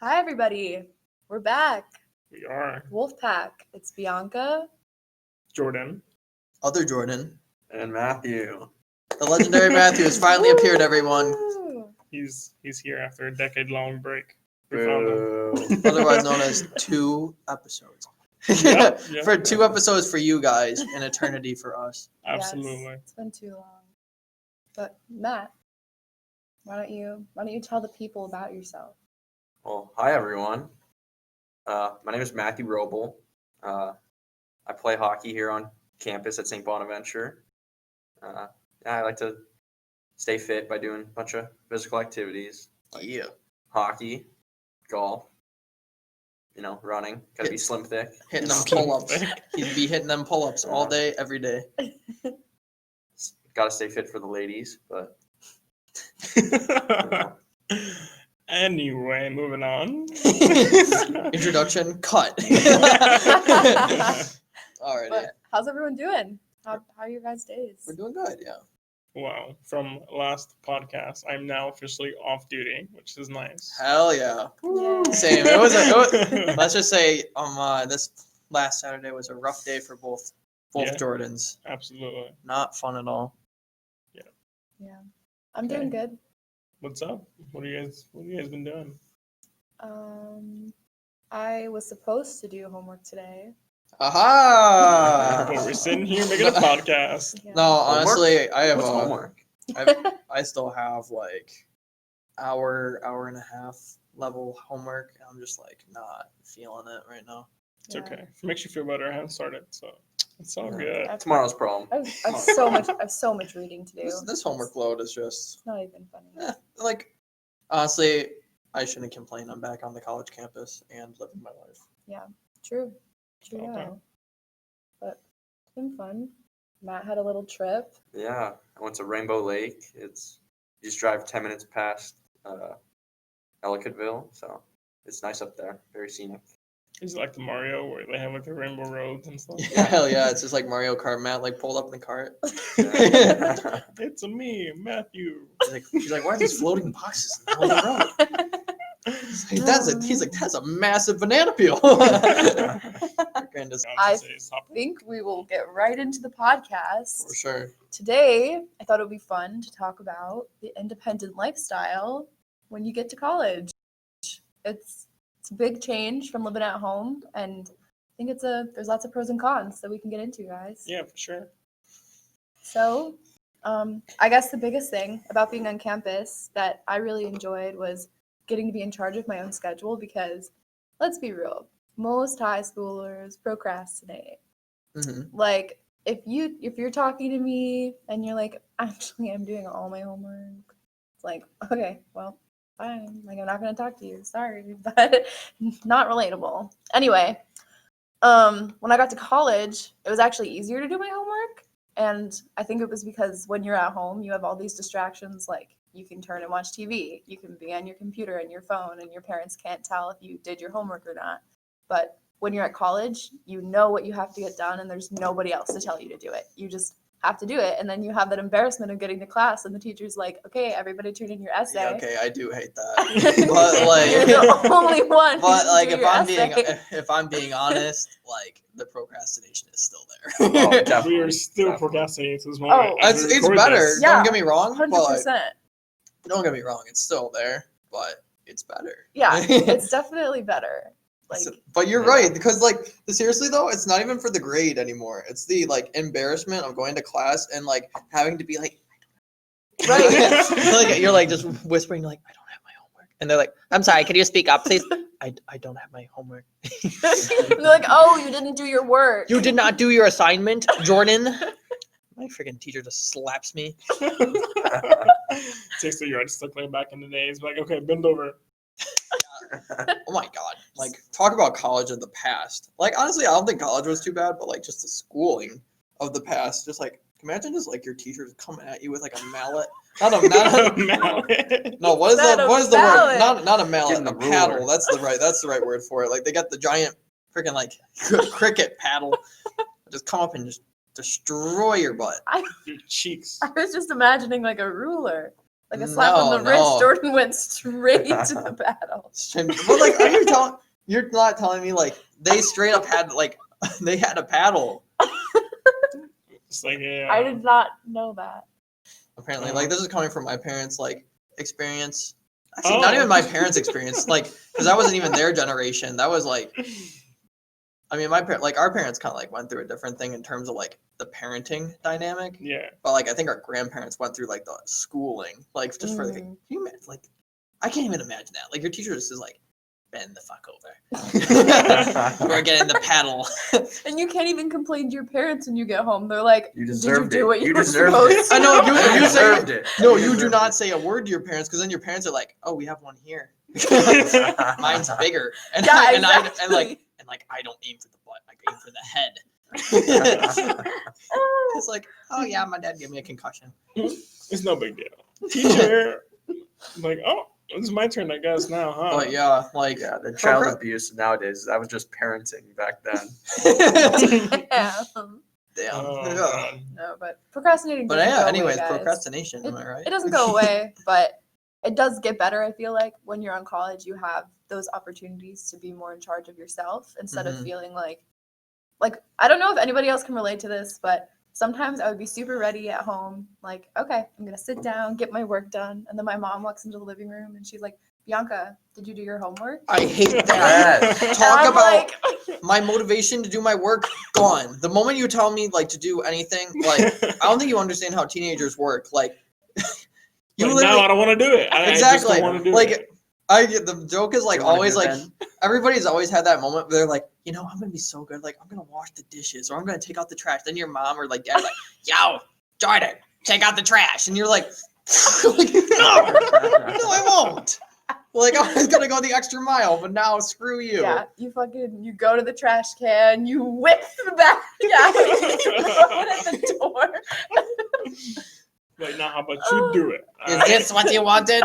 Hi, everybody. We're back. We are. Wolfpack. It's Bianca. Jordan. Other Jordan. And Matthew. The legendary Matthew has finally appeared, everyone. Woo! He's here after a decade-long break. We found him. Boo. Otherwise known as 2 episodes. Yeah. For 2 episodes for you guys, an eternity for us. Absolutely. Yes, it's been too long. But Matt, why don't you tell the people about yourself? Well, hi everyone. My name is Matthew Roble. I play hockey here on campus at St.Bonaventure. I like to stay fit by doing a bunch of physical activities. Yeah. Hockey, golf, running. Gotta be slim thick. Hitting them pull-ups. He'd be hitting them pull-ups all day, every day. Gotta stay fit for the ladies, but Anyway, moving on. Introduction, cut. Alrighty. But how's everyone doing? How are your guys' days? We're doing good, yeah. Wow. From last podcast, I'm now officially off duty, which is nice. Hell yeah. Yay. Same. Let's just say this last Saturday was a rough day for both Yeah. Jordans. Absolutely. Not fun at all. Yeah. I'm doing good. What's up? What have you guys been doing? I was supposed to do homework today. Aha! Well, we're sitting here making a podcast. Yeah. No, honestly, I have what's homework? I still have like hour and a half level homework. And I'm just like not feeling it right now. It's Yeah. okay. If it makes you feel better, I haven't started, so it's all Yeah. good. Tomorrow's problem. I have so much reading to do. This homework load is just It's not even funny. like honestly, I shouldn't complain. I'm back on the college campus and living my life. True. Okay. Yeah. But it's been fun. Matt had a little trip. Yeah, I went to Rainbow Lake. You just drive 10 minutes past Ellicottville, so it's nice up there. Very scenic. Is it like the Mario where they have like the rainbow roads and stuff? Yeah, hell yeah! It's just like Mario Kart. Matt like pulled up in the cart. It's me, Matthew. She's like, why are these floating boxes in the middle of the road? He's like, that's a massive banana peel. Goodness, I think we will get right into the podcast. for sure. Today, I thought it would be fun to talk about the independent lifestyle when you get to college. It's a big change from living at home, and I think there's lots of pros and cons that we can get into, guys. Yeah, for sure. So, I guess the biggest thing about being on campus that I really enjoyed was getting to be in charge of my own schedule because, let's be real, most high schoolers procrastinate. Mm-hmm. Like, if you're talking to me and you're like, actually, I'm doing all my homework, it's like, okay, well, fine. Like, I'm not going to talk to you. Sorry, but not relatable. Anyway, when I got to college, it was actually easier to do my homework. And I think it was because when you're at home, you have all these distractions. Like, you can turn and watch TV. You can be on your computer and your phone, and your parents can't tell if you did your homework or not. But when you're at college, you know what you have to get done, and there's nobody else to tell you to do it. You just have to do it. And then you have that embarrassment of getting to class, and the teacher's like, okay, everybody turn in your essay. Yeah, okay, I do hate that. But like, You're the only one. but like, if I'm being honest, like the procrastination is still there. Oh, definitely. We are still Definitely. procrastinating to this moment. Oh, as we It's record better. this. Yeah. Don't get me wrong. But 100%. don't get me wrong. It's still there, but it's better. Yeah, it's definitely better. Like, But you're Yeah. right, because like seriously though, it's not even for the grade anymore. It's the like embarrassment of going to class and like having to be like, right. like you're like just whispering like, I don't have my homework, and they're like, I'm sorry, can you speak up, please? I don't have my homework. They're like, oh, you didn't do your work. You did not do your assignment, Jordan. My freaking teacher just slaps me. Takes you're just like back in the days. Like, okay, bend over. Oh my god! Like talk about college of the past. Like honestly, I don't think college was too bad, but like just the schooling of the past. Just like imagine just like your teachers coming at you with like a mallet. Not a Mallet. No, what is Not the a what is the mallet. word? Not a mallet, Getting a the paddle. ruler. That's the right word for it. Like they got the giant freaking like cricket paddle. Just come up and just destroy your butt. Your cheeks. I was just imagining like a ruler. Like a slap on the No, wrist, no. Jordan went straight to the paddle. But like, you're not telling me like they straight up had like they had a paddle. It's like I did not know that. Apparently, like this is coming from my parents' like experience. Actually, not even my parents' experience, like because that wasn't even their generation. That was like, I mean, our parents kind of like went through a different thing in terms of like the parenting dynamic. Yeah. But like I think our grandparents went through like the schooling, like just for can you imagine, like I can't even imagine that. Like your teacher just is like, bend the fuck over. We're getting the paddle. And you can't even complain to your parents when you get home. They're like, You did deserved you do it. what you You were deserved supposed it. to? I know you You say deserved it. no. You You do deserved not it. say a word to your parents because then your parents are like, oh, we have one here. Mine's bigger, and Yeah, I exactly. I don't aim for the butt. I aim for the head. It's like, oh yeah, my dad gave me a concussion. It's no big deal. Teacher, like, oh, it's my turn, I guess now, huh? But yeah, like Yeah, the child abuse nowadays, that was just parenting back then. Yeah. damn. Oh, Yeah. God. No, but procrastinating But doesn't yeah, go anyways, away, guys. procrastination. Am I right? It doesn't go away, but it does get better. I feel like when you're on college, you have those opportunities to be more in charge of yourself instead of feeling like I don't know if anybody else can relate to this, but sometimes I would be super ready at home, like, okay, I'm gonna sit down, get my work done, and then my mom walks into the living room and she's like, Bianca, did you do your homework? I hate that. Yes. Talk And I'm about like, my motivation to do my work gone. The moment you tell me like to do anything, like I don't think you understand how teenagers work. Like you Like, literally no, I don't want to do it. I just exactly don't want to do like it. the joke is like You wanna always do it like then? everybody's always had that moment where they're like, you know, I'm gonna be so good. Like I'm gonna wash the dishes or I'm gonna take out the trash. Then your mom or like dad's like, yo, Jordan, take out the trash, and you're like, like no, I won't. Like I was gonna go the extra mile, but now screw you. yeah, you go to the trash can, you whip the bag out, you throw it at the door. Like, now, how about you do it? Is this what you wanted?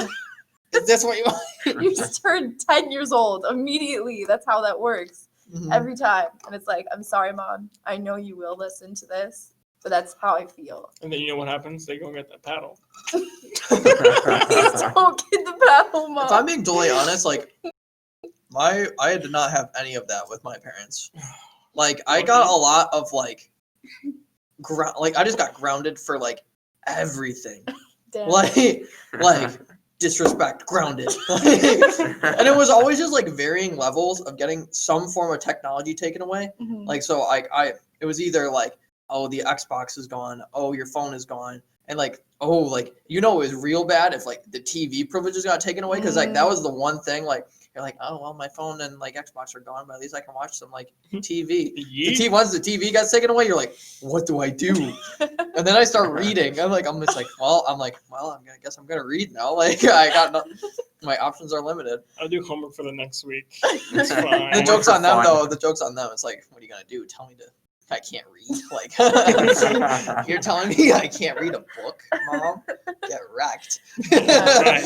Is this what you want? You just turned 10 years old immediately. That's how that works every time. And it's like, I'm sorry, Mom. I know you will listen to this, but that's how I feel. And then you know what happens? They go get that paddle. Please don't get the paddle, Mom. If I'm being totally honest, like I did not have any of that with my parents. Like I got a lot of like I just got grounded for like everything. Damn. Like disrespect, grounded. And it was always just like varying levels of getting some form of technology taken away. Mhm. Like so it was either like, oh, the Xbox is gone, oh, your phone is gone, and like, oh, like it was real bad if like the TV privileges got taken away because like that was the one thing like you're like, oh well, my phone and like Xbox are gone, but at least I can watch some like TV. Once the TV got taken away, you're like, what do I do? And then I start reading. I'm just like, well, I guess I'm gonna read now. Like I got my options are limited. I'll do homework for the next week. It's fine. The joke's on them fun. though. The joke's on them. It's like, what are you gonna do? Tell me I can't read. Like you're telling me I can't read a book, Mom? Get wrecked. I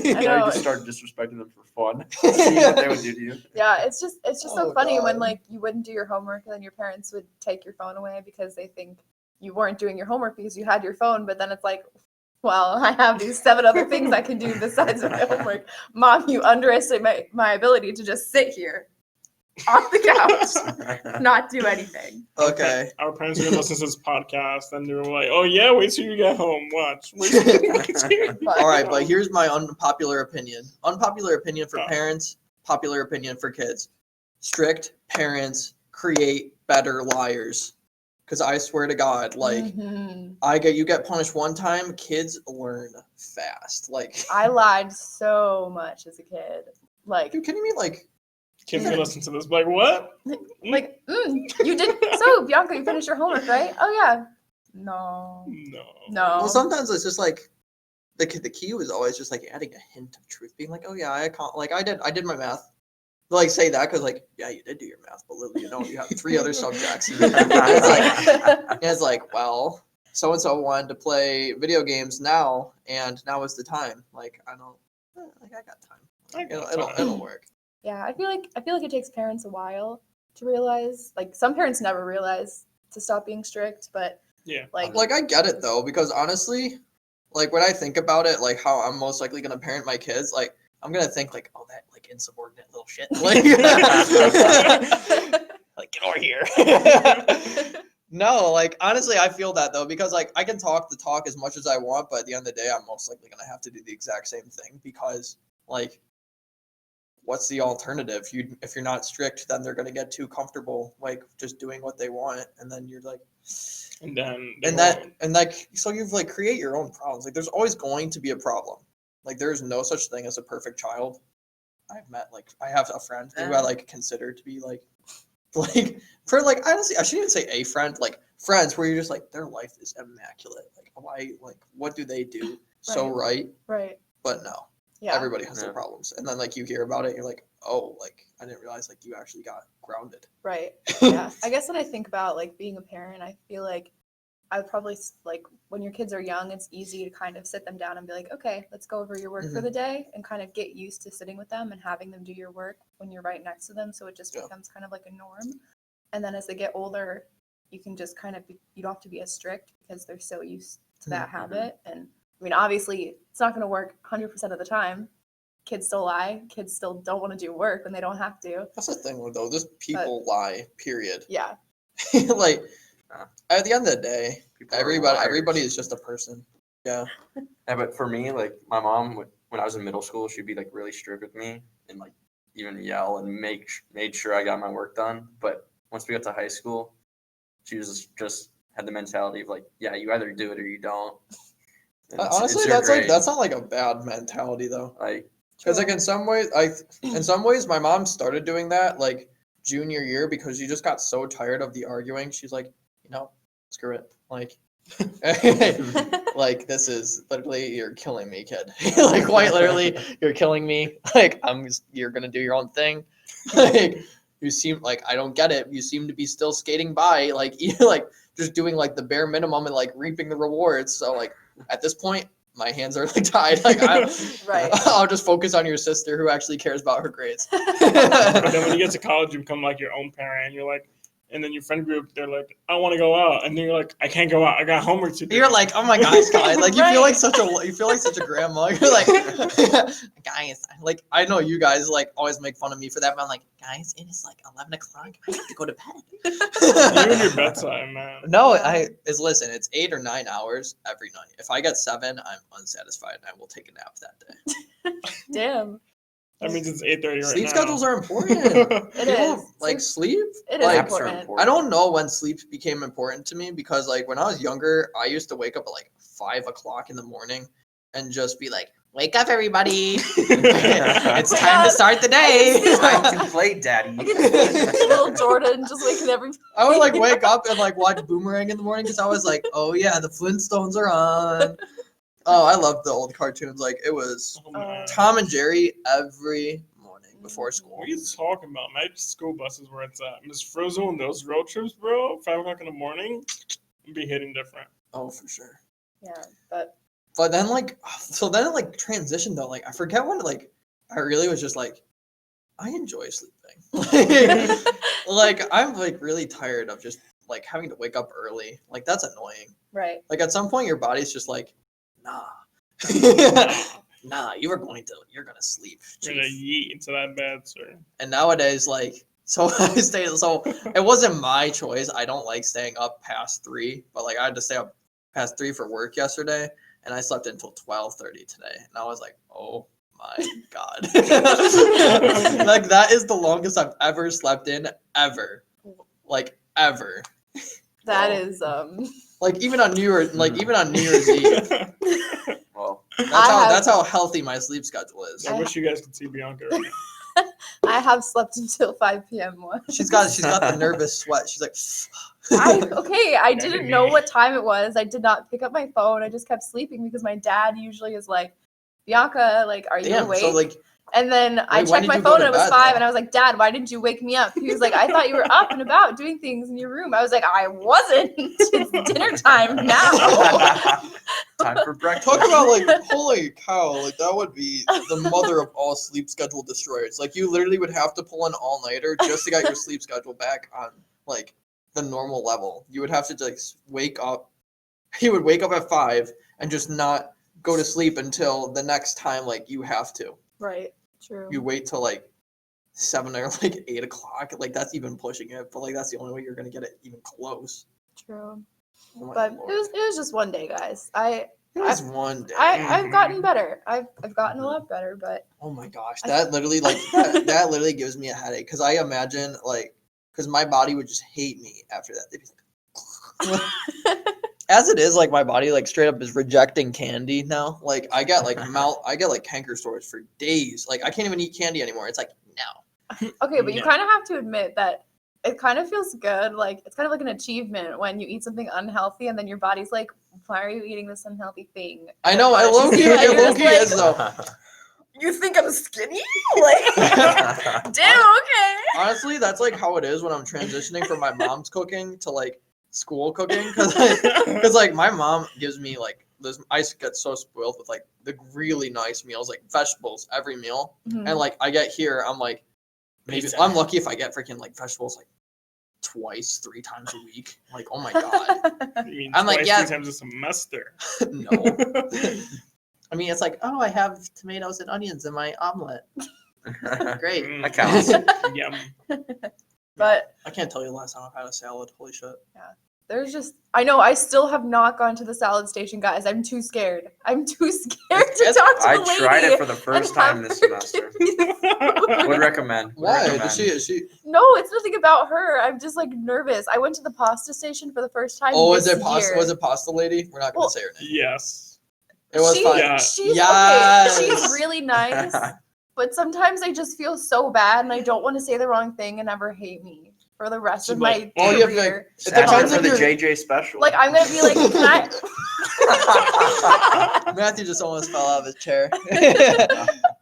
Now you know. just start disrespecting them for fun. See what they would do to you. Yeah, it's just so Oh, funny when God. like you wouldn't do your homework and then your parents would take your phone away because they think you weren't doing your homework because you had your phone, but then it's like, well, I have these 7 other things I can do besides my homework. Mom, you underestimate my ability to just sit here on the couch, not do anything. Okay. Our parents are going to listen to this podcast and they're like, oh, yeah, wait till you get home. Watch. Wait till you get But- All right, but here's my unpopular opinion. Unpopular opinion for Oh. parents, popular opinion for kids. Strict parents create better liars. Because I swear to God, like Mhm. you get punished one time, kids learn fast. Like, I lied so much as a kid. Like, you kidding me? Like, Kids can listen to this. Like, what? you did. So, Bianca, you finished your homework, right? Oh, yeah. No. No. well, sometimes it's just like the key was always just like adding a hint of truth, being like, oh yeah, I did my math. Like say that because like yeah, you did do your math, but little you know you have 3 other subjects. And it's like well, so and so wanted to play video games now, and now is the time. Like I got time. It'll work. Yeah, I feel like it takes parents a while to realize. Like some parents never realize to stop being strict, but Yeah. like Like I get it though, because honestly, like when I think about it, like how I'm most likely gonna parent my kids, like I'm gonna think like, oh, that like insubordinate little shit, like, like get over here. No, like honestly, I feel that though, because like I can talk the talk as much as I want, but at the end of the day, I'm most likely gonna have to do the exact same thing because like, what's the alternative? If you're not strict, then they're gonna get too comfortable, like just doing what they want, and then you're like, And then so you've like create your own problems. Like there's always going to be a problem. Like there is no such thing as a perfect child. I have a friend who I like consider to be like for like honestly, I shouldn't even say a friend, like friends where you're just like their life is immaculate. Like why, like what do they do so right? Right. But no, everybody has their problems, and then like you hear about it, you're like, oh, like I didn't realize like you actually got grounded. Right. Yeah. I guess when I think about like being a parent, I feel like I would probably like when your kids are young, it's easy to kind of sit them down and be like, okay, let's go over your work for the day and kind of get used to sitting with them and having them do your work when you're right next to them. So it just becomes kind of like a norm. And then as they get older, you can just kind of you don't have to be as strict because they're so used to that habit. And I mean, obviously it's not going to work 100% of the time. Kids still lie. Kids still don't want to do work when they don't have to. That's the thing though. Just people lie, period. Yeah. Like at the end of the day, everybody is just a person. Yeah. Yeah, but for me, like my mom, when I was in middle school, she'd be like really strict with me and like even yell and made sure I got my work done. But once we got to high school, she was just had the mentality of like, yeah, you either do it or you don't. Honestly, that's not like a bad mentality though. Like, because like in some ways, my mom started doing that like junior year because she just got so tired of the arguing. She's like, screw it. Like, like this is literally you're killing me, kid. Like quite literally, you're killing me. Like you're gonna do your own thing. Like you seem like I don't get it. You seem to be still skating by, like like just doing like the bare minimum and like reaping the rewards. So like at this point, my hands are like tied. Like I'll just focus on your sister who actually cares about her grades. But then when you get to college, you become like your own parent. And you're like, and then your friend group, they're like, I want to go out, and then you're like, I can't go out. I got homework to do. You're like, oh my gosh, guys! Like you feel like such a grandma. You're like, guys, like I know you guys like always make fun of me for that, but I'm like, guys, it is like 11 o'clock. I have to go to bed. You're in your bedtime, man. No, listen. It's 8 or 9 hours every night. If I get 7, I'm unsatisfied, and I will take a nap that day. Damn. That means it's 8:30 right now. Sleep schedules are important. It is. Like sleep. It is like, important. I don't know when sleep became important to me because like when I was younger, I used to wake up at like 5 o'clock in the morning and just be like, "Wake up, everybody! It's time to start the day. It's time to play, Daddy." I can see little Jordan just waking everybody. I would like wake up and like watch Boomerang in the morning because I was like, "Oh yeah, the Flintstones are on." Oh, I love the old cartoons. Like it was Tom and Jerry every morning before school. What are you talking about? My school bus is where it's at. Miss Frizzle and those road trips, bro. 5 o'clock in the morning, it'd be hitting different. Oh, for sure. Yeah, but then like, so then it like transitioned though. Like I forget when like I really was just like, I enjoy sleeping. Like I'm like really tired of just like having to wake up early. Like that's annoying. Right. Like at some point your body's just like, nah. Nah, you're gonna sleep. You're gonna yeet into that bed, sir. And nowadays, like, so it wasn't my choice. I don't like staying up past 3, but like I had to stay up past 3 for work yesterday, and I slept until 12:30 today. And I was like, oh my God. Like that is the longest I've ever slept in ever. Like ever. That is like even on New Year's Eve. Well, that's how healthy my sleep schedule is. I wish you guys could see Bianca right now. I have slept until 5 p.m. once. She's got the nervous sweat. She's like, I didn't know what time it was. I did not pick up my phone. I just kept sleeping because my dad usually is like, Bianca, like, are you awake? So like, and then I checked my phone and it was 5 and I was like, Dad, why didn't you wake me up? He was like, I thought you were up and about doing things in your room. I was like, I wasn't. It's dinner time now. Time for breakfast. Talk about like, holy cow, like that would be the mother of all sleep schedule destroyers. Like you literally would have to pull an all-nighter just to get your sleep schedule back on like the normal level. You would have to like wake up. He would wake up at 5 and just not go to sleep until the next time like you have to. Right. True. You wait till like 7 or like 8 o'clock. Like that's even pushing it, but like that's the only way you're gonna get it even close. True. Oh my But Lord. it was just one day, guys. It was one day. I've gotten better. I've gotten a lot better, but Oh my gosh, that literally like that literally gives me a headache because I imagine like because my body would just hate me after that. They'd be like, as it is, like my body like straight up is rejecting candy now. Like I get like canker sores for days. Like I can't even eat candy anymore. It's like no. okay, but you Yeah. kind of have to admit that it kind of feels good. Like it's kind of like an achievement when you eat something unhealthy and then your body's like, why are you eating this unhealthy thing? I know. I low key is though. You think I'm skinny? Like, damn, okay. Honestly, that's like how it is when I'm transitioning from my mom's cooking to like school cooking because like my mom gives me like this. I get so spoiled with like the really nice meals, like vegetables every meal, Mhm. and like I get here, I'm like maybe I'm lucky if I get freaking like vegetables like twice, 3 times a week. Like oh my god, You mean I'm like, twice, yeah. 3 times a semester. no. I mean, it's like, oh, I have tomatoes and onions in my omelet. Great. Mm, That counts. Yum. But I can't tell you the last time I've had a salad. Holy shit. there's just, I know I still have not gone to the salad station, guys. I'm too scared. I'm too scared to talk to I the lady. tried it for the first and time have this her semester. give me the food. Would recommend. Why? Recommend. Is she? No, it's nothing about her. I'm just like nervous. I went to the pasta station for the first time. Oh, this is it pasta? year. Was it pasta lady? We're not gonna Well, say her name. Yes. It was fun. Yeah. She's Yes. okay. She's really nice. But sometimes I just feel so bad and I don't want to say the wrong thing and ever hate me for the rest of my oh, you have to, career. it Ask her depends for if the you're. JJ special. Like I'm gonna be like, can I Matthew just almost fell out of his chair.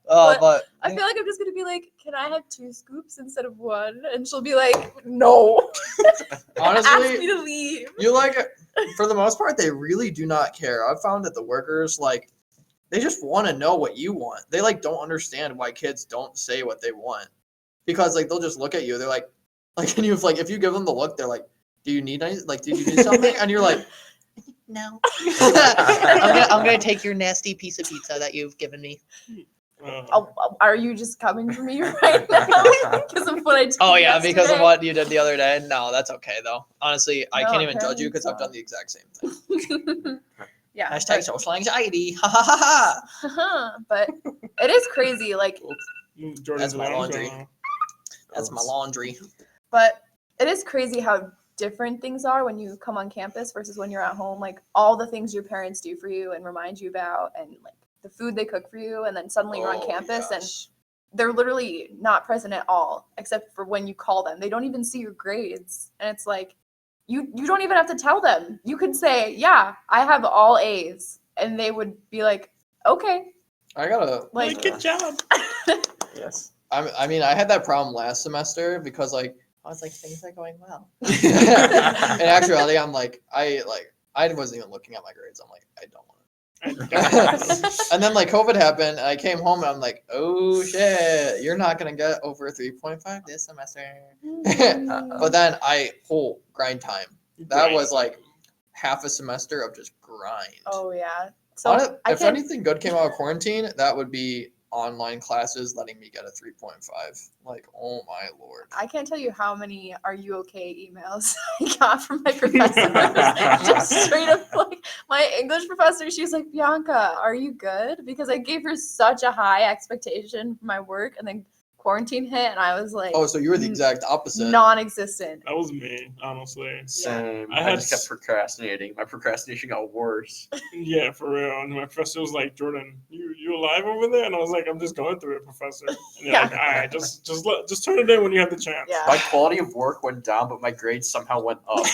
But but I feel like I'm just gonna be like, can I have 2 scoops instead of 1? And she'll be like, no. Ask me honestly, to leave. you like for the most part, they really do not care. I've found that the workers like they just want to know what you want. They like don't understand why kids don't say what they want because like they'll just look at you. They're like, and you like if you give them the look, they're like, do you need any? Like, do you need something? And you're like, no. I'm gonna take your nasty piece of pizza that you've given me. Are you just coming for me right now because of what I did? Oh yeah, because of yesterday? what you did the other day. No, that's okay though. Honestly, I No, can't even judge you apparently because I've so. done the exact same thing. Yeah. Hashtag social anxiety. Ha ha ha ha. But it is crazy. Like, Jordan's That's my around, laundry. That's my laundry. but it is crazy how different things are when you come on campus versus when you're at home. Like all the things your parents do for you and remind you about, and like the food they cook for you, and then suddenly you're on Oh, campus and yes. they're literally not present at all, except for when you call them. They don't even see your grades, and it's like you don't even have to tell them. You could say, "Yeah, I have all A's," and they would be like, "Okay." I gotta Like, good job. Yes. I mean, I had that problem last semester because like I was like things are going well. In actuality, I'm like I wasn't even looking at my grades. I'm like I don't want it. And then like COVID happened, and I came home and I'm like, oh shit, you're not gonna get over 3.5 this semester. But then whole grind time. That was like half a semester of just grind. oh yeah. So If anything good came out of quarantine, that would be online classes letting me get a 3.5. Like, oh my lord. I can't tell you how many "Are you okay?" emails I got from my professors. Just straight up, like my English professor, she's like, "Bianca, are you good?" Because I gave her such a high expectation for my work, and then quarantine hit, and I was like, Oh, so you were the exact opposite. non-existent. That was me, honestly. Same. I I had just kept procrastinating. My procrastination got worse. Yeah, for real. And my professor was like, "Jordan, you alive over there?" And I was like, "I'm just going through it, professor." And you're Yeah. like, "All right, just turn it in when you have the chance." Yeah. My quality of work went down, but my grades somehow went up.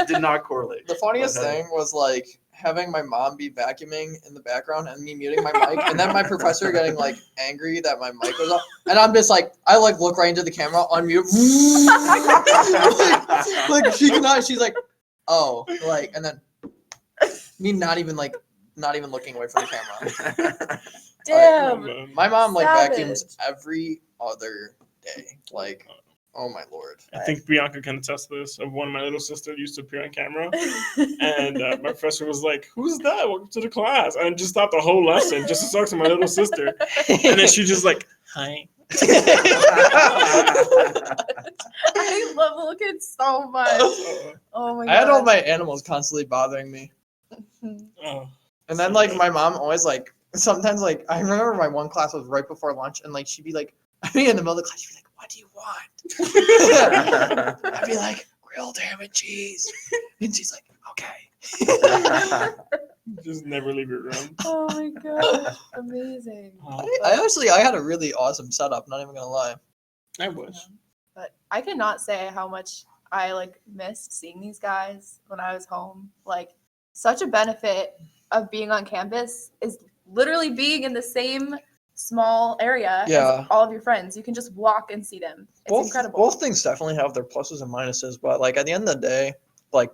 Did not correlate. The funniest But, thing was like having my mom be vacuuming in the background and me muting my mic, and then my professor getting like angry that my mic was off, and I'm just like I like look right into the camera, unmute, like she cannot. She's like, oh, like, and then me not even looking away from the camera. Damn. My mom like Savage. vacuums every other day, like, Oh my lord. I think Bianca can attest to this. Of one of my little sister used to appear on camera, and my professor was like, "Who's that? Welcome to the class." And I just stopped the whole lesson just to talk to my little sister, and then she just like, "Hi." I love little kids so much. Oh my god. I had all my animals constantly bothering me. Oh, And then like my mom always like sometimes like I remember my one class was right before lunch and like she'd be like I'd be in the middle of the class, she'd be like, "What do you want?" I'd be like, "Grilled ham and cheese." And she's like, "Okay." just never leave your room. Oh my god. Amazing. I had a really awesome setup, not even gonna lie. I wish. But I cannot say how much I like missed seeing these guys when I was home. Like such a benefit of being on campus is literally being in the same small area Yeah. as all of your friends. You can just walk and see them. It's incredible. Both things definitely have their pluses and minuses, but like at the end of the day, like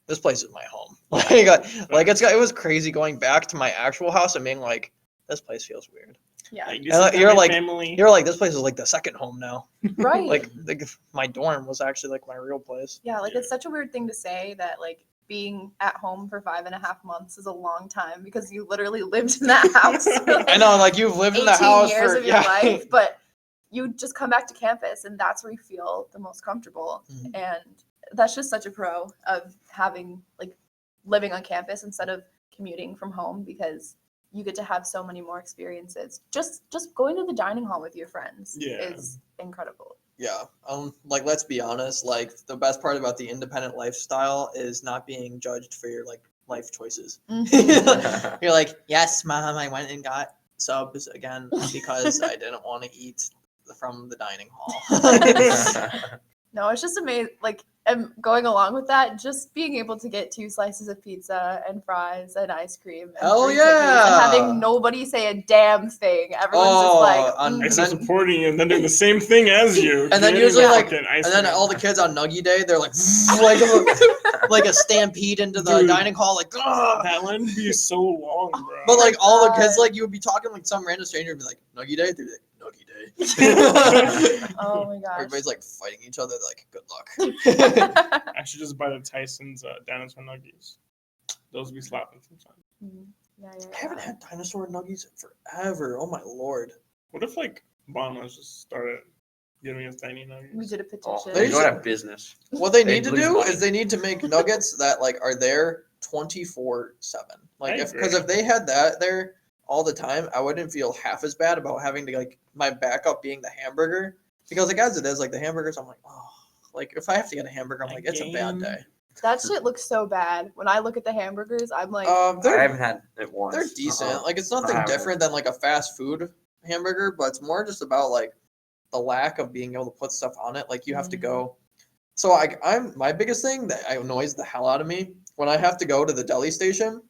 this place is my home. Like it was crazy going back to my actual house and being like, this place feels weird. Yeah. Like, And you're like, family. you're like, this place is like the second home now. Right. Like my dorm was actually like my real place. Yeah, like it's such a weird thing to say that like being at home for 5.5 months is a long time because you literally lived in that house for like I know, like you've lived in the 18 house years for of your life, but you just come back to campus and that's where you feel the most comfortable. Mhm. And that's just such a pro of having like living on campus instead of commuting from home because you get to have so many more experiences. Just going to the dining hall with your friends is incredible. Yeah. Like let's be honest, like the best part about the independent lifestyle is not being judged for your like life choices. You're like, "Yes, Mom, I went and got subs again because I didn't want to eat from the dining hall." No, it's just amazing. Like, and going along with that, just being able to get 2 slices of pizza and fries and ice cream and Hell 3 cookies and yeah. having nobody say a damn thing. Everyone's just like, and Except then, supporting you and then doing the same thing as you. and then getting usually your like, fucking ice and then cream. all the kids on Nuggy Day, they're like, like a stampede into the Dude. dining hall, like, "Ugh." That line would be so long, bro. But like all the God. kids, like you would be talking like some random stranger would be like, "Nuggy Day," they'd be like, "Nuggy Day." oh my gosh. Everybody's like fighting each other, like, "Good luck." I should just buy the Tyson's dinosaur nuggies. Those be slapping sometimes. Yeah, I haven't had dinosaur nuggies in forever. Oh my lord. What if like Bombas just started giving us tiny nuggets? We did a Oh, petition. they don't have business. What they They'd need to lose do money. is they need to make nuggets that like are there 24/7. Like I because agree. if they had that there all the time, I wouldn't feel half as bad about having to like my backup being the hamburger. Because like as it is, like the hamburgers, I'm like, oh, like if I have to get a hamburger, I'm like, it's a bad day. That shit looks so bad. When I look at the hamburgers, I'm like, I They're haven't had it once. they're decent. Like it's nothing I haven't. different than like a fast food hamburger, but it's more just about like the lack of being able to put stuff on it. Like you have to go. So I'm my biggest thing that annoys the hell out of me when I have to go to the deli station,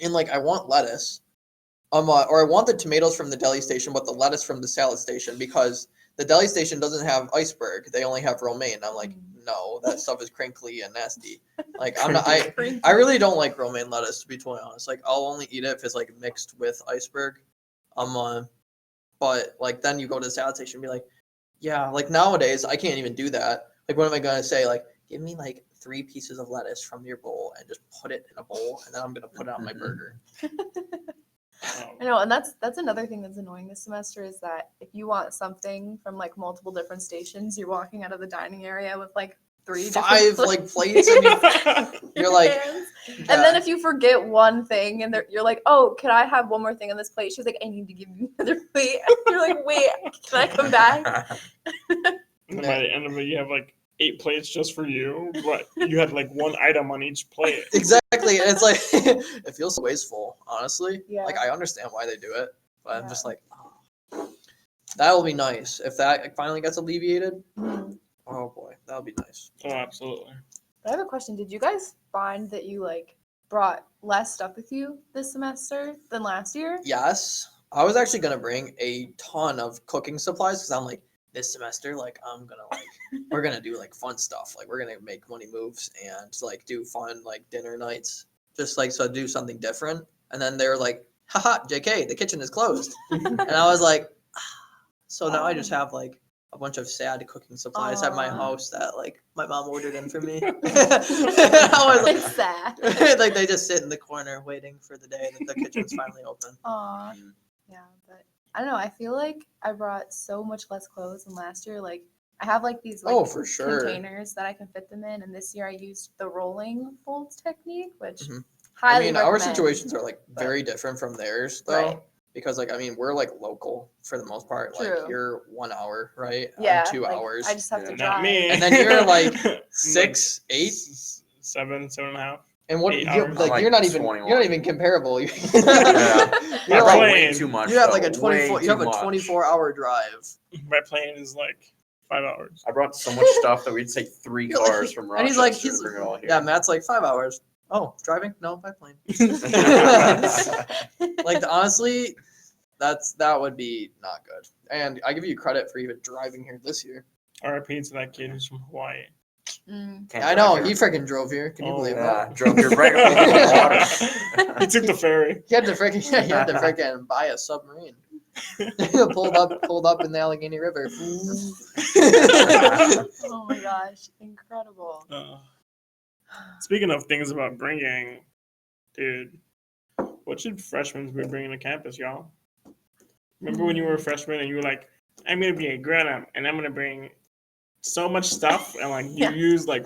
and like I want lettuce, or I want the tomatoes from the deli station, but the lettuce from the salad station because the deli station doesn't have iceberg; they only have romaine. I'm like, no, that stuff is crinkly and nasty. Like I'm not. I really don't like romaine lettuce, to be totally honest. Like I'll only eat it if it's like mixed with iceberg. But like then you go to the salad station and be like, yeah, like nowadays I can't even do that. Like what am I gonna say? Like, give me like 3 pieces of lettuce from your bowl and just put it in a bowl and then I'm gonna put it on my burger. I know, and that's another thing that's annoying this semester is that if you want something from like multiple different stations, you're walking out of the dining area with like 3 5 different like plates and you're like, hands. And then if you forget one thing and you're like, oh, can I have one more thing on this plate? She's like, I need to give you another plate. And you're like, wait, can I come back? And then by the end of it, you have like 8 plates just for you, but you had like 1 item on each plate. exactly, and it's like it feels so wasteful, honestly. Yeah. Like I understand why they do it, but I'm Yeah. just like, oh, that'll be nice if that finally gets alleviated. Mhm. Oh boy, that'll be nice. Oh, absolutely. But I have a question. Did you guys find that you like brought less stuff with you this semester than last year? Yes, I was actually gonna bring a ton of cooking supplies because I'm like, this semester, like I'm gonna like we're gonna do like fun stuff. Like we're gonna make money moves and like do fun like dinner nights. Just like so do something different. And then they're like, haha, JK, the kitchen is closed. And I was like, so now I just have like a bunch of sad cooking supplies at my Aw. house that like my mom ordered in for me. I was like, It's sad. like they just sit in the corner waiting for the day that the kitchen's finally open. Aw. Yeah, but I don't know. I feel like I brought so much less clothes than last year. Like I have like these like Oh, for sure. containers that I can fit them in, and this year I used the rolling folds technique, which Mhm. highly our recommend. situations are like but- very different from theirs though. Right. Because like we're like local for the most part. True. Like you're 1 hour, right? Yeah, I'm 2 like, hours. I just have to Not drive. me. And then you're like I'm 6, 8. 7.5. And what 8 you're hours. like, I'm you're like not even 21. you're not even comparable. Yeah. You're I brought like way plane. too much. you have like a though, way 24 you too have a much. 24-hour drive. My plane is like 5 hours. I brought so much stuff that we'd take 3 cars from Rochester And he's like to bring it all here. yeah, Matt's like 5 hours. Oh, driving? No, by plane. Like honestly, that would be not good. And I give you credit for even driving here this year. RIP to that kid who's from Hawaii. Mm. Can't I drive know here. he freaking drove here. Can you Oh, believe Yeah, that? drove here right over the water. He took the ferry. He had to freaking buy a submarine. pulled up in the Allegheny River. Oh my gosh, incredible. Speaking of things about bringing, dude, what should freshmen be bringing to campus, y'all? Remember when you were a freshman and you were like, I'm going to be a grown-up and I'm going to bring so much stuff and like you Yeah. use like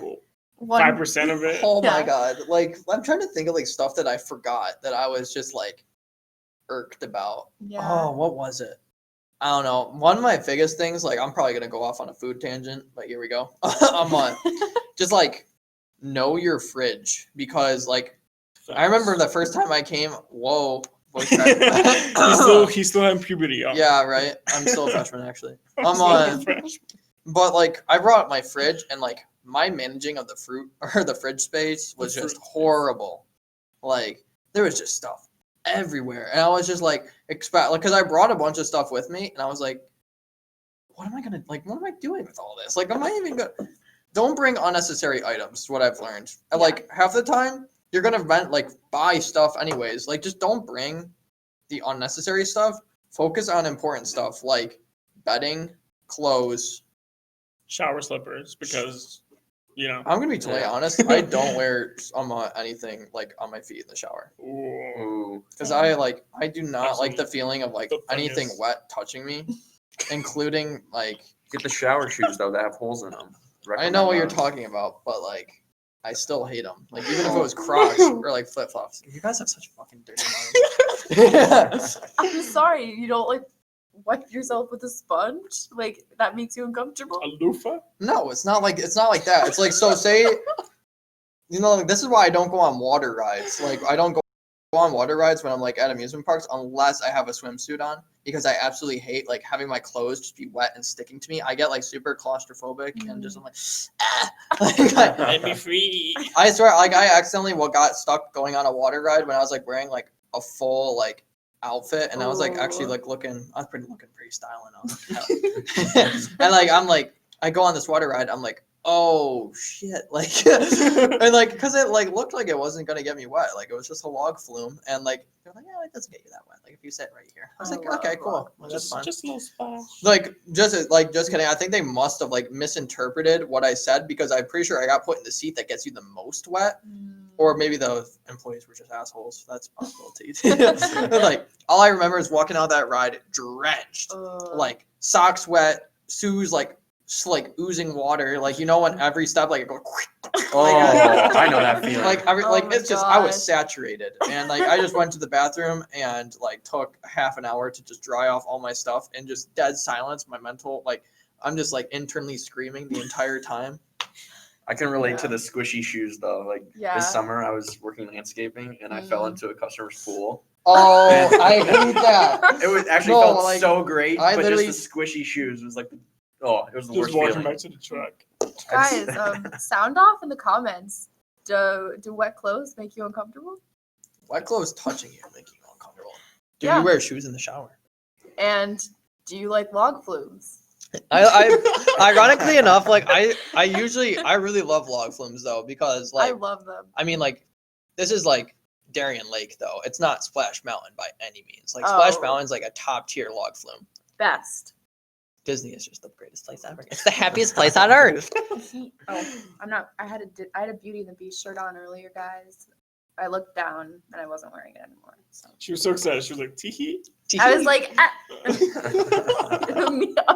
One 5% of it? Oh my Yeah. god! Like I'm trying to think of like stuff that I forgot that I was just like irked about. Yeah. Oh, what was it? I don't know. One of my biggest things, like I'm probably gonna go off on a food tangent, but here we go. I'm on just like know your fridge because like I remember the first time I came. Whoa. voice crack. he's still having puberty, y'all. Yeah, right. I'm still a freshman actually. I'm still a on. freshman. But like I brought my fridge and like my managing of the fruit or the fridge space was The just fruit space. horrible. Like there was just stuff everywhere, and I was just like expect like because I brought a bunch of stuff with me, and I was like, what am I doing with all this? Like, am I even gonna? Don't bring unnecessary items. Is what I've learned. And, Yeah. like half the time you're gonna buy stuff anyways. Like just don't bring the unnecessary stuff. Focus on important stuff like bedding, clothes. Shower slippers because, you know. I'm gonna be totally Yeah. honest. I don't wear anything like on my feet in the shower Ooh. Ooh. because I do not That's like the some- feeling of like the anything funniest. wet touching me, including like Get the shower shoes though that have holes in them. I know what you're talking about, but like I still hate them. Like even if it was Crocs or like flip flops. You guys have such fucking dirty minds. I'm sorry, you don't like wipe yourself with a sponge? Like that makes you uncomfortable? A loofah? No, it's not like that. It's like so say like, this is why I don't go on water rides. Like I don't go on water rides when I'm like at amusement parks unless I have a swimsuit on because I absolutely hate like having my clothes just be wet and sticking to me. I get like super claustrophobic and just I'm like Like, Let me free. I swear like I accidentally got stuck going on a water ride when I was like wearing like a full like outfit and I was like actually Ooh. like looking pretty styling and like I'm like I go on this water ride I'm like oh shit like and like because it like looked like it wasn't gonna get me wet like it was just a log flume and like they're like yeah it doesn't get you that wet like if you sit right here I was I like love okay cool log well, that's Just fine. a little splash. Like just kidding. I think they must have like misinterpreted what I said because I'm pretty sure I got put in the seat that gets you the most wet, or maybe the employees were just assholes. That's a possibility. But, like all I remember is walking out that ride drenched, like socks wet, shoes like oozing water. Like you know when every step like it goes. Oh, I know that feeling. Like every Oh like my it's just I was gosh. saturated and like I just went to the bathroom and like took half an hour to just dry off all my stuff and just dead silence my mental like I'm just like internally screaming the entire time. I can relate to Yeah. the squishy shoes though. Like Yeah. this summer, I was working landscaping and I fell Mm. into a customer's pool. Oh, I hate that. It was actually No, felt like, so great, I but literally- just the squishy shoes was like, it was the Just worst walking feeling. back to the truck. Guys, sound off in the comments. Do wet clothes make you uncomfortable? Wet clothes touching you make you uncomfortable. Do Yeah. you wear shoes in the shower? And do you like log flumes? I ironically enough, like I really love log flumes though because I like love them. I mean like this is like Darien Lake though. It's not Splash Mountain by any means. Like Oh. Splash Mountain's like a top tier log flume. Best. Disney is just the greatest place ever. It's the happiest place on earth. I'm not. I had a Beauty and the Beast shirt on earlier, guys. I looked down and I wasn't wearing it anymore. So She was so excited. She was like, tee I was like,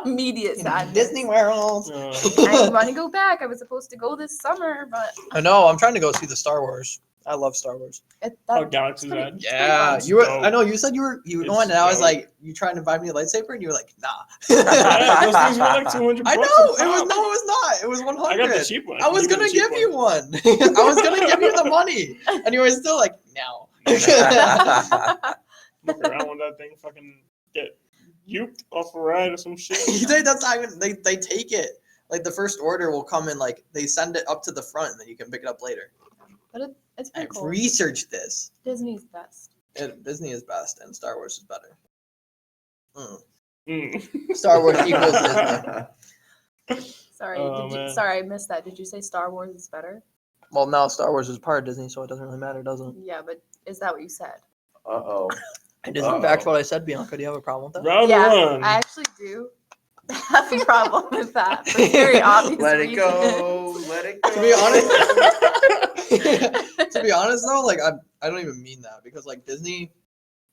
immediate sadness. Disney World. I want to go back. I was supposed to go this summer, but I know. I'm trying to go see the Star Wars. I love Star Wars. Oh, Galaxy's pretty- Edge. Yeah, It's you were. dope. I know you said you were It's going, and I was dope. like, "You trying to buy me a lightsaber?" And you were like, "Nah." Yeah, those things were like 200 I bucks know. a It was pop. no, it was not. It was 100. I got the cheap one. I was You got gonna the cheap give you one. I was gonna give you the money, and you were still like, "No." Look around with that thing, fucking get uked off a ride or some shit. That's not even. They take it. Like the first order will come in. Like they send it up to the front, and then you can pick it up later. But it's pretty I've cool. researched this. Disney's best. Disney is best, and Star Wars is better. Mm. Star Wars equals Disney. Sorry, Oh, man. sorry, I missed that. Did you say Star Wars is better? Well, now Star Wars is part of Disney, so it doesn't really matter, does it? Yeah, but is that what you said? Uh-oh. It isn't back to what I said, Bianca. Do you have a problem with that? Round Yeah, one. I actually do have a problem with that for very obvious Let it reasons. go. Let it go. To be honest, to be honest though, like I don't even mean that because like Disney,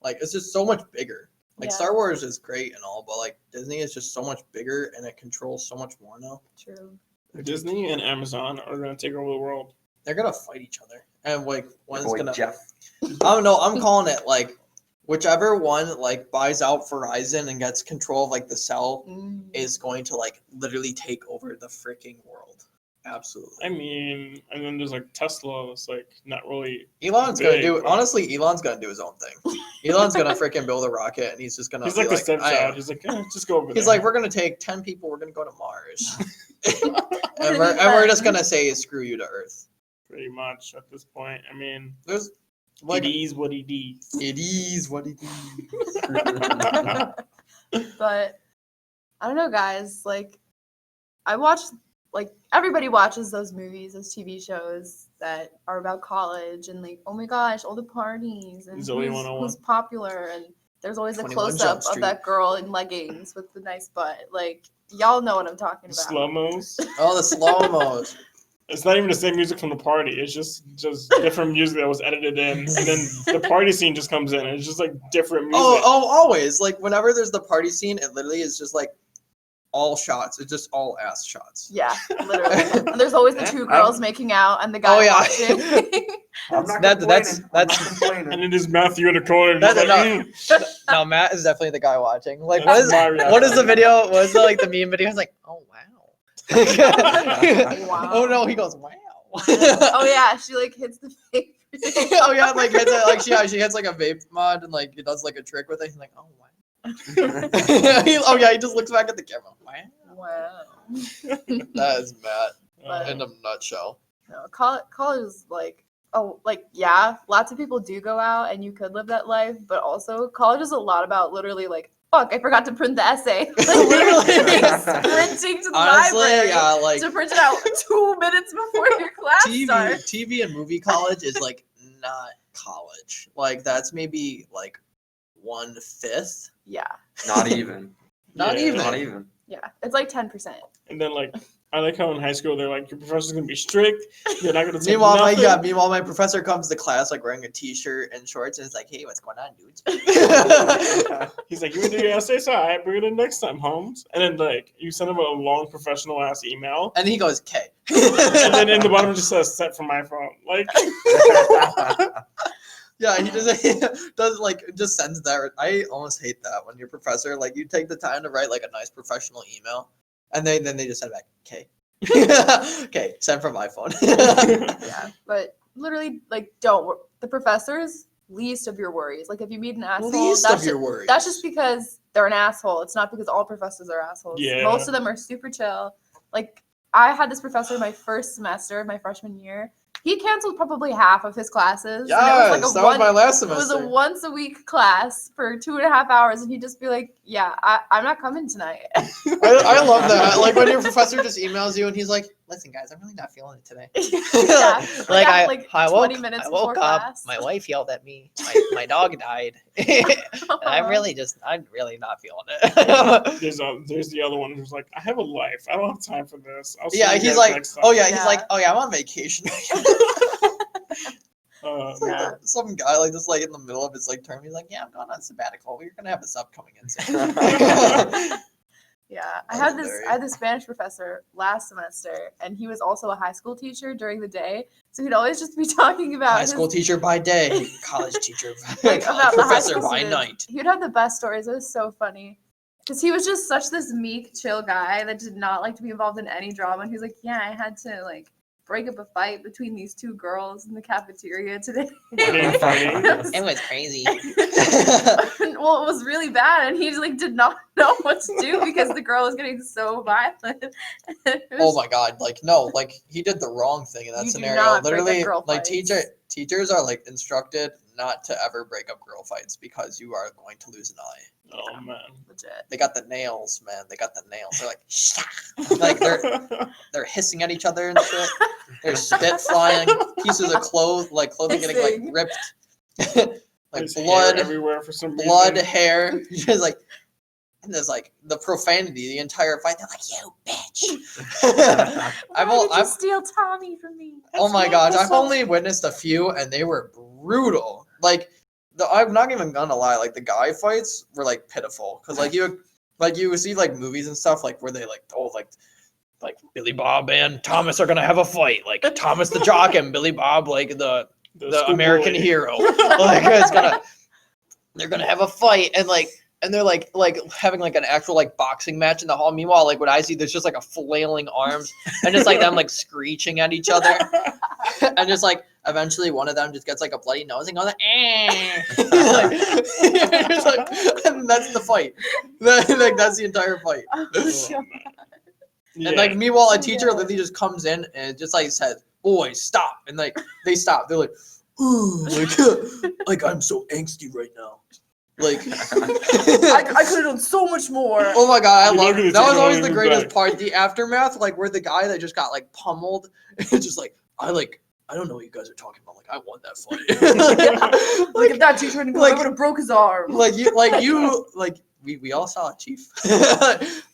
like it's just so much bigger. Like Yeah. Star Wars is great and all, but like Disney is just so much bigger and it controls so much more now. True. Disney and Amazon are going to take over the world. They're gonna fight each other, and like Your one's boy gonna. Jeff. I don't know. I'm calling it like whichever one like buys out Verizon and gets control of like the cell is going to like literally take over the freaking world. Absolutely. I mean, and then there's like Tesla. It's like not really. Elon's gonna Big, do. bro. Honestly, Elon's gonna do his own thing. Elon's gonna freaking build a rocket, and he's just gonna. He's be like the I stepchild. am. He's like, just go over there. He's like, we're gonna take 10 people. We're gonna go to Mars, and We're we're, gonna and we're be just friends. gonna say screw you to Earth. pretty much at this point. I mean, There's like it is what it is. it is what it is. But I don't know, guys. Like, I watch, like, everybody watches those movies, those TV shows that are about college and, like, oh my gosh, all the parties and Zoe who's 101. popular. And there's always a 21 close up Jump of Street. that girl in leggings with the nice butt. Like, y'all know what I'm talking about. Slow mos. Oh, the slow mos. It's not even the same music from the party. It's just different music that was edited in, and then the party scene just comes in. And it's just like different music. Oh, always. Like whenever there's the party scene, it literally is just like all shots. It's just all ass shots. Yeah, literally. And there's always the two girls making out and the guy Oh, yeah. watching. I'm not That's- complaining. that's- I'm not complaining. And then there's Matthew in the corner. That's Just like, enough. No, Matt is definitely the guy watching. Like, That's my reaction. what is the video? What is the like the meme video? It's like, oh wow. Wow. Oh no, he goes wow. Oh yeah, she like hits the vape. Oh yeah, like hits it, like she hits like a vape mod and like it does like a trick with it. He's like, oh wow. Oh yeah, he just looks back at the camera. Wow. Wow. That is Matt But- in a nutshell. No, college is like, oh, like, yeah, lots of people do go out and you could live that life, but also college is a lot about literally like, fuck, I forgot to print the essay. Like, Literally. sprinting to the Honestly, library yeah, like to print it out 2 minutes before your class starts. TV and movie college is like not college. Like that's maybe like 1/5. Yeah, Not even. Not Yeah. even. Not even. yeah, it's like 10%. And then like I like how in high school they're like your professor's gonna be strict. You're not gonna take Meanwhile, nothing. my professor comes to class like wearing a t-shirt and shorts and it's like, hey, what's going on, dudes? He's like, you can do your essay, so I bring it in next time, Holmes. And then like you send him a long professional ass email, And he goes, K. and then in the bottom it just says "set from my phone." Like, Yeah, he does like just sends that. I almost hate that when your professor like you take the time to write like a nice professional email, and then they just send back K. Okay, send from my phone. Yeah, but literally, like, the professor's least of your worries. Like, if you meet an asshole, Least that's of your worries. That's just because they're an asshole. It's not because all professors are assholes. Yeah. Most of them are super chill. Like, I had this professor my first semester, my freshman year. He canceled probably half of his classes. Yes, and that was my last It was semester. a once a week class for 2.5 hours, and he'd just be like, "Yeah, I'm not coming tonight." I love that. Like when your professor just emails you and he's like, listen, guys, I'm really not feeling it today. Yeah, Like, I I woke, 20 minutes I before woke up, class. my wife yelled at me, my dog died, and I'm really not feeling it. There's the other one who's like, I have a life. I don't have time for this. I'll see Yeah, you he's guys like, next time. oh yeah, he's Yeah. like, oh yeah, I'm on vacation. It's like Yeah. some guy like just like in the middle of his like term, he's like, yeah, I'm going on sabbatical. We're gonna have this up coming in soon. Yeah, I Legendary. had this Spanish professor last semester, and he was also a high school teacher during the day. So he'd always just be talking about High school teacher by day, college teacher, like, about college the high professor school by students. night. He would have the best stories. It was so funny. Because he was just such this meek, chill guy that did not like to be involved in any drama. And he was like, yeah, I had to like break up a fight between these two girls in the cafeteria today. It was crazy. Well, it was really bad, and he like did not know what to do because the girl was getting so violent. Oh my god, like no, like he did the wrong thing in that You do scenario. not break up Literally, girl like fights. teachers are like instructed not to ever break up girl fights because you are going to lose an eye. Oh man. Legit. They got the nails, man. They got the nails. They're like, "Shah!" Like they're hissing at each other and shit. There's spit flying, pieces of clothing getting like Hissing. ripped, like There's hair blood, everywhere for some blood, reason. hair, just like. And there's like the profanity the entire fight. They're like, "You bitch!" Why did you steal Tommy from me? Oh my That's gosh, not I've the only witnessed a few, and they were brutal. Like, I'm not even gonna lie. Like the guy fights were like pitiful because like you see like movies and stuff like where they like like Billy Bob and Thomas are gonna have a fight. Like Thomas the jock and Billy Bob like the school American bully. hero. Like they're gonna have a fight and they're like having like an actual like boxing match in the hall. Meanwhile, like what I see, there's just like a flailing arms and it's like them like screeching at each other. And just like eventually one of them just gets like a bloody nose and goes like, It's like, and that's the fight. Like that's the entire fight. Oh, God. And like meanwhile, a teacher Yeah. literally just comes in and just like says, "Boys, stop!" And like they stop. They're like, "Ooh, like I'm so angsty right now." Like I could have done so much more. oh my god, I You love look at it. the That was teacher always like, the "Who's greatest back?" part. The aftermath, like where the guy that just got like pummeled, just like I don't know what you guys are talking about. Like I won that fight. Like if that teacher hadn't come, I would have broke his arm. We all saw it, Chief.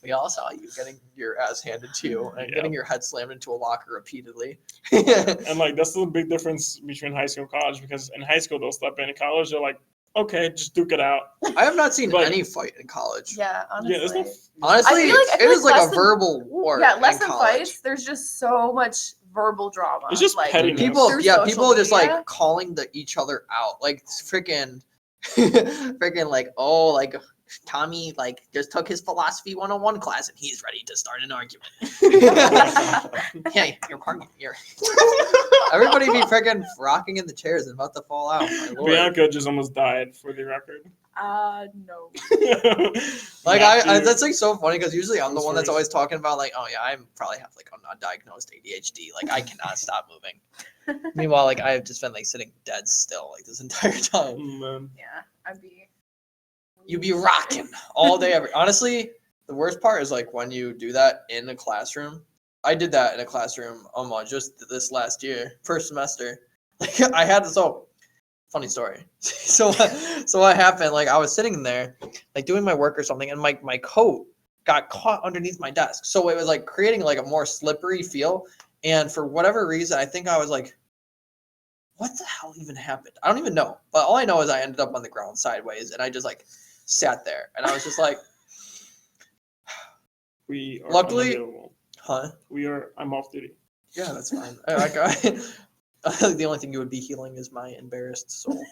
We all saw you getting your ass handed to you and Yeah. getting your head slammed into a locker repeatedly. And like that's the big difference between high school and college because in high school they'll step in college they're like, okay, just duke it out. I have not seen Like- any fight in college. Yeah, honestly. Yeah, there's no. Honestly, I feel it is like less a than- verbal war. Yeah, less in than college. fights. There's just so much verbal drama. It's just like, pettiness. People, through yeah, social people just media. like calling each other out, like freaking, freaking like, oh, like Tommy like just took his philosophy 101 class and he's ready to start an argument. Yeah, you're everybody be freaking rocking in the chairs and about to fall out. My lord. Bianca just almost died for the record. No. Like Matthew- that's like so funny because usually I'm the Who's one that's first? always talking about like, oh yeah, I probably have like undiagnosed ADHD. Like I cannot stop moving. Meanwhile, like I've just been like sitting dead still like this entire time. Man. Yeah, I'd be. You be rocking all day every. Honestly, the worst part is like when you do that in a classroom. I did that in a classroom just this last year, first semester. Like I had funny story. So what happened? Like I was sitting there, like doing my work or something, and my coat got caught underneath my desk. So it was like creating like a more slippery feel. And for whatever reason, I think I was like, what the hell even happened? I don't even know. But all I know is I ended up on the ground sideways, and I just like sat there, and I was just like, We are Luckily- unavailable. huh? I'm off duty. Yeah, that's fine. The only thing you would be healing is my embarrassed soul.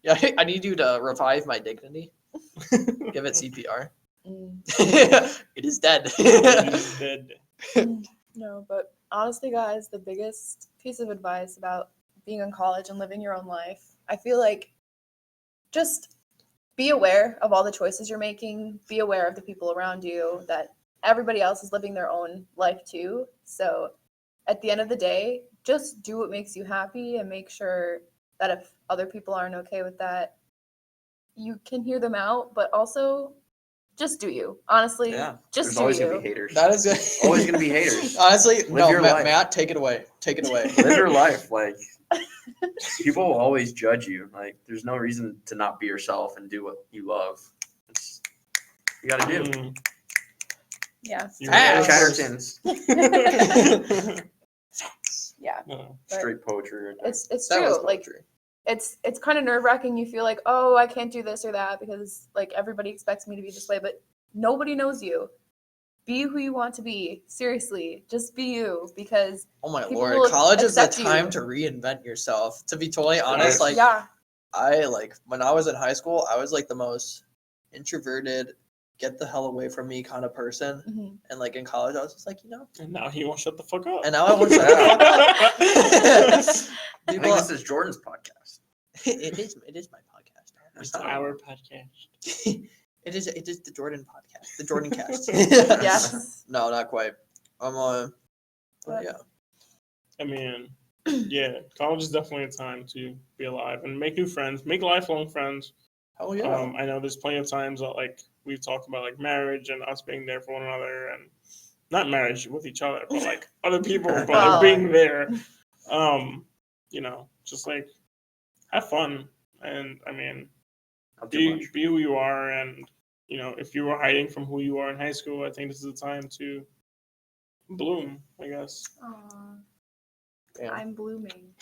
Yeah, I need you to revive my dignity. Give it CPR. Mm, It is dead. It is dead. no, but honestly, guys, the biggest piece of advice about being in college and living your own life, I feel like just be aware of all the choices you're making. Be aware of the people around you, that everybody else is living their own life too. So at the end of the day, just do what makes you happy and make sure that if other people aren't okay with that, you can hear them out, but also just do you. Honestly, Yeah. just There's do always you. gonna be haters. That is Always gonna be haters. Honestly, no, your life. Matt, take it away. Take it away. Live your life. Like, people will always judge you. Like, there's no reason to not be yourself and do what you love. It's, you gotta do. Yeah. Facts. Chattertons. Yeah. No. But Straight poetry. Right there. It's That was true. Like poetry. it's kind of nerve-wracking. You feel like, oh, I can't do this or that because like everybody expects me to be this way, but nobody knows you. Be who you want to be. Seriously, just be you, because Oh my people lord, will college is the accept you. time to reinvent yourself. To be totally honest, like yeah, I like when I was in high school, I was like the most introverted, get the hell away from me kind of person. mhm. And like in college, I was just like, And now he won't shut the fuck up. and now I want to shut the fuck up. I People, think this is Jordan's podcast. it is my podcast. It's our podcast. It is the Jordan podcast, the Jordan cast. Yes. No, not quite. But yeah. I mean, yeah, college is definitely a time to be alive and make new friends, make lifelong friends. Hell yeah. I know there's plenty of times that like we've talked about like marriage and us being there for one another, and not marriage with each other, but like other people, but Well, like being there. Just like have fun, and I mean, Not too much. be who you are, and if you were hiding from who you are in high school, I think this is the time to bloom, I guess. Aw, Damn. I'm blooming.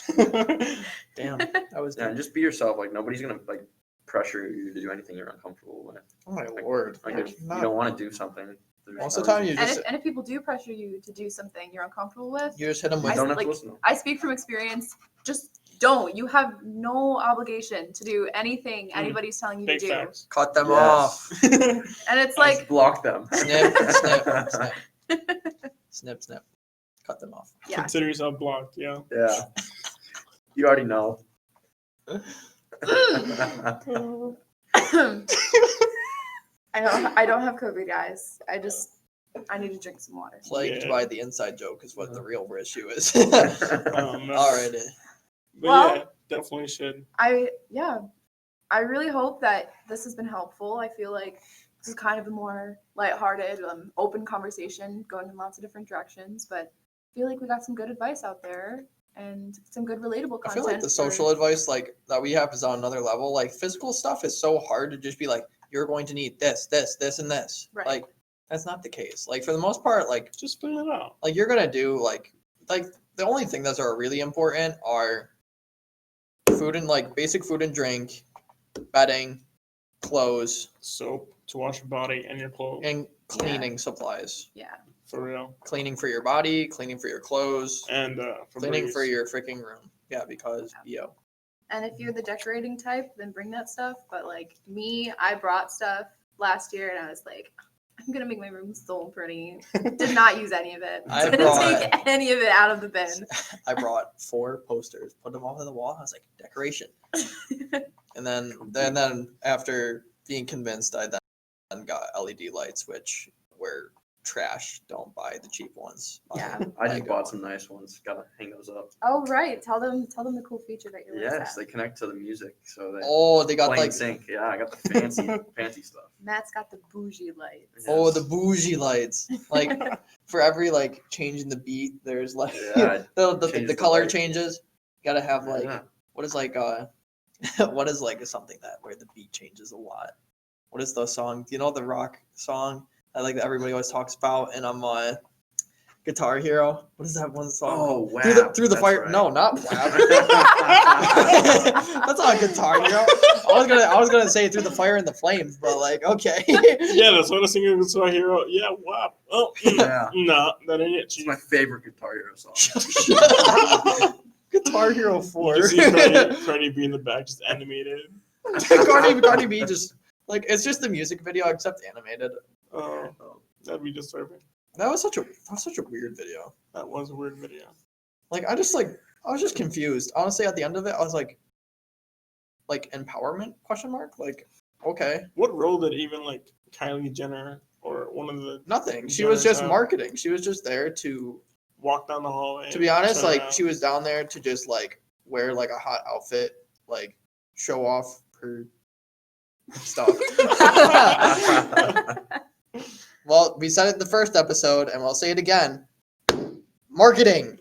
Damn. That was Yeah, and just be yourself. Like, nobody's gonna like pressure you to do anything you're uncomfortable with. Oh my Like, lord. Like, if you Not- don't want to do something, there's Most no of the time reason. you And just if people do pressure you to do something you're uncomfortable with, hit them You with don't have like, to listen to them. I speak from experience. Just don't. You have no obligation to do anything anybody's telling you to Big do. facts. cut them Yes. off. And it's Just like, block them. Snip, snip, snip. Snip, snip. Cut them off. yeah. Consider yourself blocked. Yeah. Yeah. You already know. I don't have COVID, guys. I need to drink some water. Plagued Yeah. by the inside joke is what the real issue is. No. Alrighty. But Well- yeah, definitely should. I really hope that this has been helpful. I feel like this is kind of a more lighthearted, open conversation going in lots of different directions, but I feel like we got some good advice out there and some good relatable content. I feel like the for- social advice like that we have is on another level. Like physical stuff is so hard to just be like, you're going to need this, this, this, and this. Right. Like that's not the case. Like for the most part, like Just fill it out. like you're gonna do like the only thing that are really important are food and like basic food and drink, bedding, clothes, Soap to wash your body and your clothes. and cleaning supplies. Yeah. For real. Cleaning for your body, cleaning for your clothes, And cleaning for Febreze. your freaking room. Yeah, because yo. And if you're the decorating type, then bring that stuff. But like me, I brought stuff last year and I was like, I'm gonna make my room so pretty. Did not use any of it. I Didn't brought- take any of it out of the bin. I brought 4 posters, put them off on the wall. I was like, decoration. And then after being convinced, I then got LED lights, which were trash. Don't buy the cheap ones. Buy Yeah. I buy just good bought ones. some nice ones. Gotta hang those up. Oh right, tell them the cool feature that you're Yes, they connect to the music, so they Oh, they got play in like sync. Yeah, I got the fancy stuff. Matt's got the bougie lights. oh Yes. the bougie lights. Like for every like change in the beat, there's like Yeah, the change the color light. changes. You gotta have like Yeah. what is like what is like something that where the beat changes a lot? What is the song? Do you know the rock song that like that everybody always talks about? And I'm Guitar Hero. What is that one song? Oh, called? wow. Through the fire. Right. No, not WAP. That's not Guitar Hero. I was gonna say Through the Fire and the Flames, but like okay. Yeah, that's what I was thinking of Guitar Hero. Yeah, wow. Oh, Yeah. no, that ain't it. It's my favorite Guitar Hero song. Guitar Hero 4. You just see Cardi B in the back, just animated. Cardi B just like it's just the music video except animated. Oh, that'd be disturbing. That was such a weird video. That was a weird video. Like I was just confused. Honestly, at the end of it, I was like empowerment question mark? Like, okay. What role did even like Kylie Jenner or one of the Nothing. She was just Jenner's, marketing. She was just there to walk down the hallway? be honest, turn like around? she was down there to just like wear like a hot outfit, like show off her stuff. Well, we said it in the first episode, and we'll say it again. Marketing.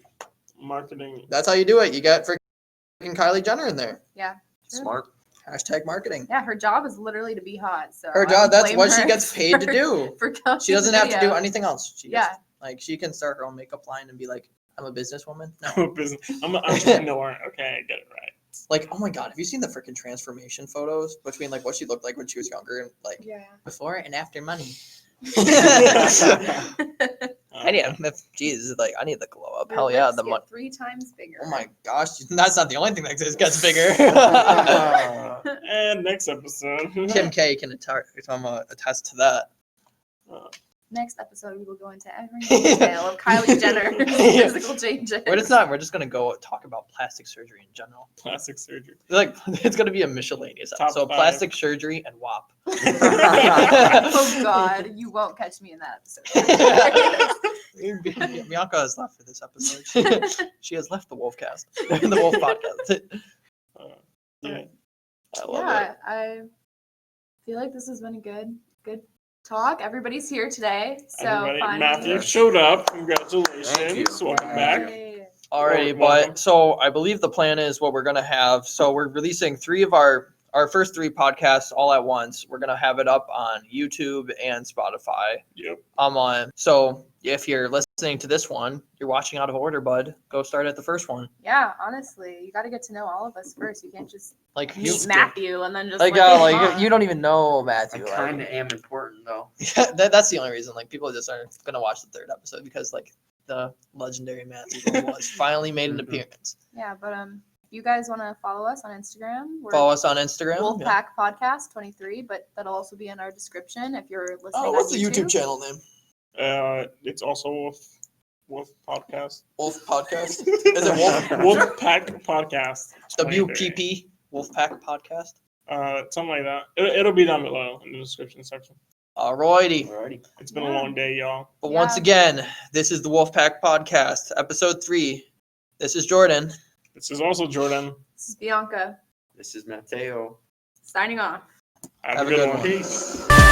Marketing. That's how you do it. You get freaking Kylie Jenner in there. Yeah. Smart. Hashtag marketing. Yeah, her job is literally to be hot. So Her I job, don't that's blame what she her gets paid to do. for coming She doesn't the have to do video. anything else. She Yeah. just, like, she can start her own makeup line and be like, I'm a businesswoman. I'm No. a business. I'm an entrepreneur. Okay, I get it right. Like, oh my God, have you seen the freaking transformation photos between like what she looked like when she was younger and like Yeah. before and after money? Uh, I need, Jesus, like I need the glow up. Your Hell yeah, lips the get money. 3 times bigger. Oh my gosh, that's not the only thing that gets bigger. and next episode. Kim K can attest to that. Next episode, we will go into every detail of Kylie Jenner's Yeah. physical changes. We're just gonna go talk about plastic surgery in general. Plastic surgery. Like it's gonna be a miscellations Top episode. five. Plastic surgery and WAP. Oh God, you won't catch me in that episode. Bianca has left for this episode. She has left the Wolfcast, the Wolf Podcast. Yeah. I love Yeah, I feel like this has been a good talk. Everybody's here today, so Everybody, finally. Matthew showed up. Congratulations. Thank you. Welcome back. Yay. Alrighty, Welcome. but so I believe the plan is what we're gonna have. So we're releasing 3 of our first 3 podcasts all at once. We're gonna have it up on YouTube and Spotify. Yep. So if you're listening to this one, you're watching out of order, bud. Go start at the first one. Yeah, honestly, you got to get to know all of us first. You can't just Like you, meet Matthew and then just like move on. you don't even know I Matthew. kind Like, of am important though. yeah, that's the only reason. Like people just aren't gonna watch the 3rd episode because like the legendary Matthew was finally made an Mhm. appearance. Yeah, but if you guys want to follow us on Instagram, we're Follow us on Instagram. Wolfpack Podcast 23, but that'll also be in our description if you're listening. Oh, on what's the YouTube channel name? It's also Wolf Podcast. Wolf Podcast. Is it Wolf? Wolfpack Podcast. 23. WPP Wolfpack Podcast. Something like that. It'll be down below in the description section. Alrighty. Alrighty. It's been a Yeah. long day, y'all. But Yeah. once again, this is the Wolfpack Podcast, episode 3. This is Jordan. This is also Jordan. This is Bianca This is Mateo. signing off. Have Have a a good good one. one. Peace.